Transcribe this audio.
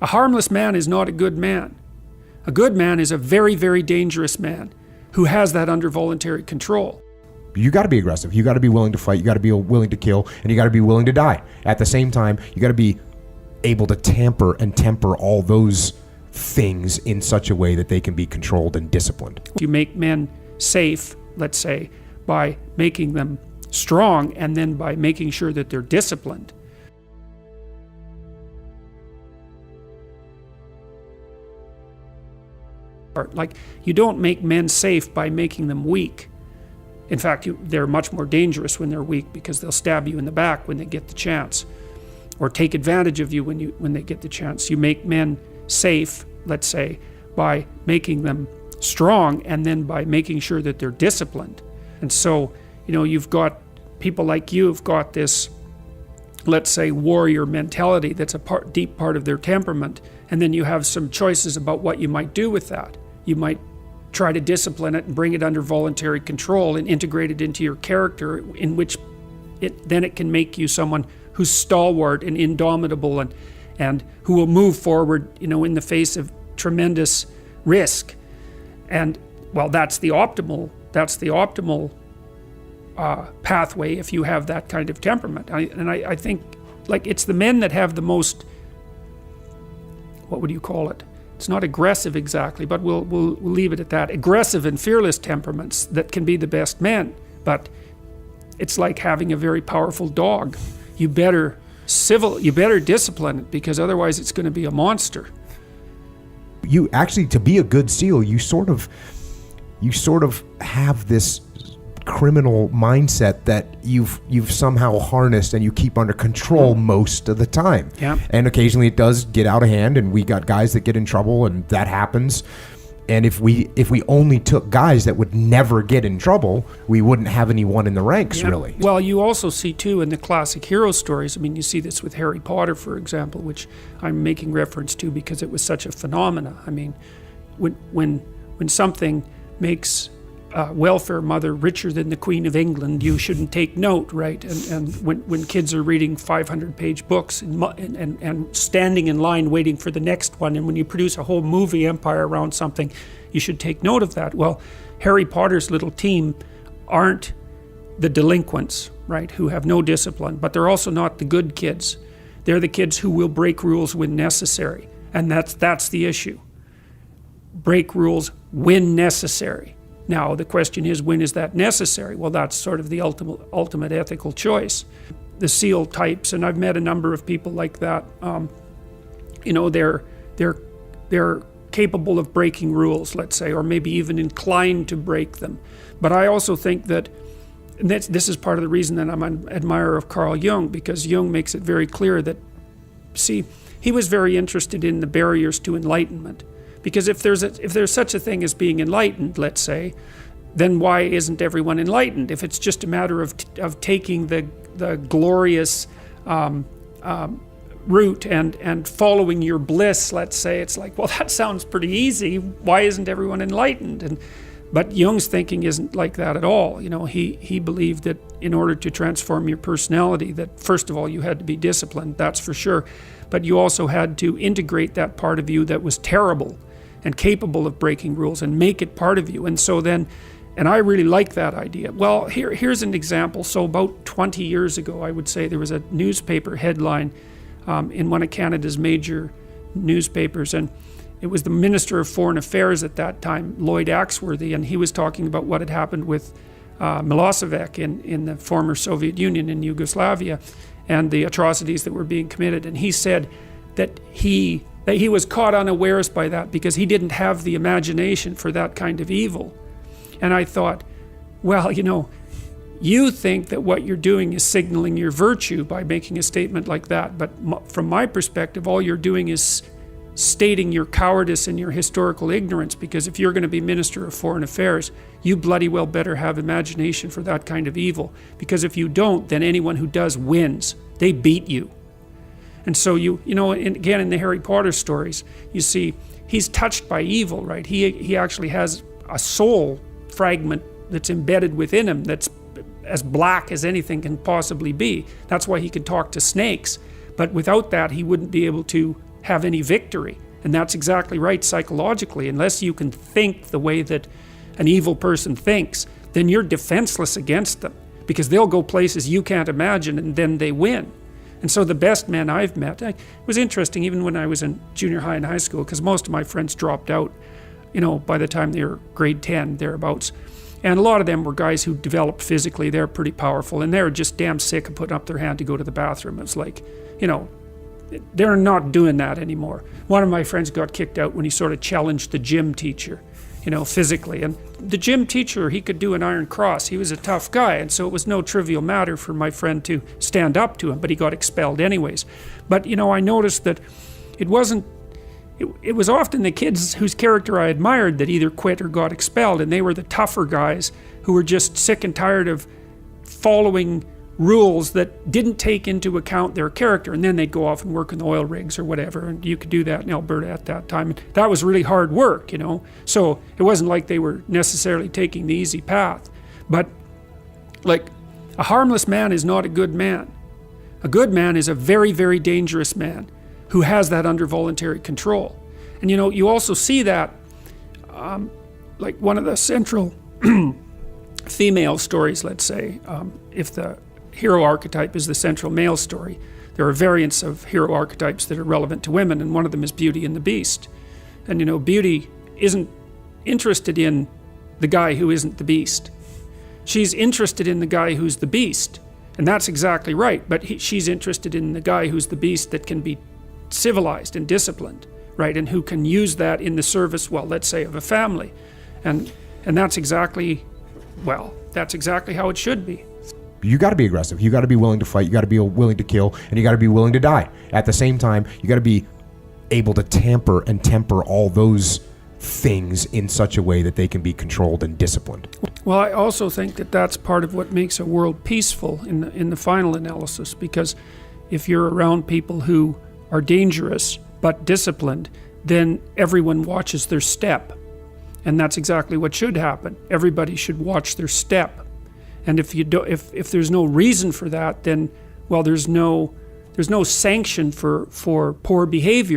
A harmless man is not a good man. A good man is a very, very dangerous man who has that under voluntary control. You got to be aggressive. You got to be willing to fight. You got to be willing to kill, and you got to be willing to die. At the same time, you got to be able to temper all those things in such a way that they can be controlled and disciplined. You make men safe, let's say, by making them strong, and then by making sure that they're disciplined. Like, you don't make men safe by making them weak. In fact, they're much more dangerous when they're weak, because they'll stab you in the back when they get the chance, or take advantage of you when they get the chance. You make men safe, let's say, by making them strong, and then by making sure that they're disciplined. And so, you've got people like you have got this, let's say, warrior mentality that's a deep part of their temperament, and then you have some choices about what you might do with that. You might try to discipline it and bring it under voluntary control and integrate it into your character, in which then it can make you someone who's stalwart and indomitable, and who will move forward, in the face of tremendous risk. And well, that's the optimal pathway if you have that kind of temperament. I think, like, it's the men that have the most, what would you call it? It's not aggressive exactly, but we'll leave it at that. Aggressive and fearless temperaments that can be the best men. But it's like having a very powerful dog. You better discipline it, because otherwise it's going to be a monster. You actually, to be a good SEAL, you sort of have this criminal mindset that you've somehow harnessed and you keep under control most of the time. Yeah. And occasionally it does get out of hand, and we got guys that get in trouble, and that happens. And if we only took guys that would never get in trouble, we wouldn't have anyone in the ranks, really. Well, you also see too in the classic hero stories. I mean, you see this with Harry Potter, for example, which I'm making reference to because it was such a phenomena. I mean, when something makes welfare mother richer than the Queen of England, you shouldn't take note, right? And when kids are reading 500-page books and standing in line waiting for the next one, and when you produce a whole movie empire around something, you should take note of that. Well, Harry Potter's little team aren't the delinquents, right, who have no discipline, but they're also not the good kids. They're the kids who will break rules when necessary, and that's the issue. Break rules when necessary. Now, the question is, when is that necessary? Well, that's sort of the ultimate ethical choice. The SEAL types, and I've met a number of people like that, they're capable of breaking rules, let's say, or maybe even inclined to break them. But I also think that this is part of the reason that I'm an admirer of Carl Jung, because Jung makes it very clear that, see, he was very interested in the barriers to enlightenment. Because if there's such a thing as being enlightened, let's say, then why isn't everyone enlightened? If it's just a matter of taking the glorious route and following your bliss, let's say, it's like, well, that sounds pretty easy. Why isn't everyone enlightened? But Jung's thinking isn't like that at all. He believed that in order to transform your personality, that first of all you had to be disciplined, that's for sure, but you also had to integrate that part of you that was terrible and capable of breaking rules, and make it part of you. And so then, and I really like that idea. Well, here's an example. So about 20 years ago, I would say, there was a newspaper headline in one of Canada's major newspapers, and it was the Minister of Foreign Affairs at that time, Lloyd Axworthy, and he was talking about what had happened with Milosevic in the former Soviet Union in Yugoslavia, and the atrocities that were being committed. And he said that he was caught unawares by that because he didn't have the imagination for that kind of evil. And I thought, well, you think that what you're doing is signaling your virtue by making a statement like that, but from my perspective, all you're doing is stating your cowardice and your historical ignorance, because if you're going to be Minister of Foreign Affairs, you bloody well better have imagination for that kind of evil, because if you don't, then anyone who does wins. They beat you. And so again, in the Harry Potter stories, you see he's touched by evil, right? He actually has a soul fragment that's embedded within him that's as black as anything can possibly be. That's why he can talk to snakes. But without that, he wouldn't be able to have any victory. And that's exactly right psychologically. Unless you can think the way that an evil person thinks, then you're defenseless against them, because they'll go places you can't imagine and then they win. And so the best men I've met, it was interesting even when I was in junior high and high school, because most of my friends dropped out, by the time they were grade 10, thereabouts. And a lot of them were guys who developed physically. They're pretty powerful, and they're just damn sick of putting up their hand to go to the bathroom. It was like, they're not doing that anymore. One of my friends got kicked out when he sort of challenged the gym teacher, physically. And the gym teacher, he could do an iron cross. He was a tough guy, and so it was no trivial matter for my friend to stand up to him, but he got expelled anyways. But, I noticed that it was often the kids whose character I admired that either quit or got expelled, and they were the tougher guys who were just sick and tired of following rules that didn't take into account their character, and then they'd go off and work in the oil rigs or whatever, and you could do that in Alberta at that time. And that was really hard work, so it wasn't like they were necessarily taking the easy path. But like, a harmless man is not a good man. A good man is a very, very dangerous man who has that under voluntary control. And you also see that like one of the central female stories, let's say, if the hero archetype is the central male story, there are variants of hero archetypes that are relevant to women, and one of them is Beauty and the Beast. And Beauty isn't interested in the guy who isn't the beast. She's interested in the guy who's the beast, and that's exactly right, but she's interested in the guy who's the beast that can be civilized and disciplined, right, and who can use that in the service, well, let's say, of a family. And that's exactly how it should be. You got to be aggressive. You got to be willing to fight. You got to be willing to kill, and you got to be willing to die. At the same time, you got to be able to temper all those things in such a way that they can be controlled and disciplined. Well, I also think that that's part of what makes a world peaceful in the final analysis, because if you're around people who are dangerous but disciplined, then everyone watches their step. And that's exactly what should happen. Everybody should watch their step. And if there's no reason for that, then, well, there's no sanction for poor behavior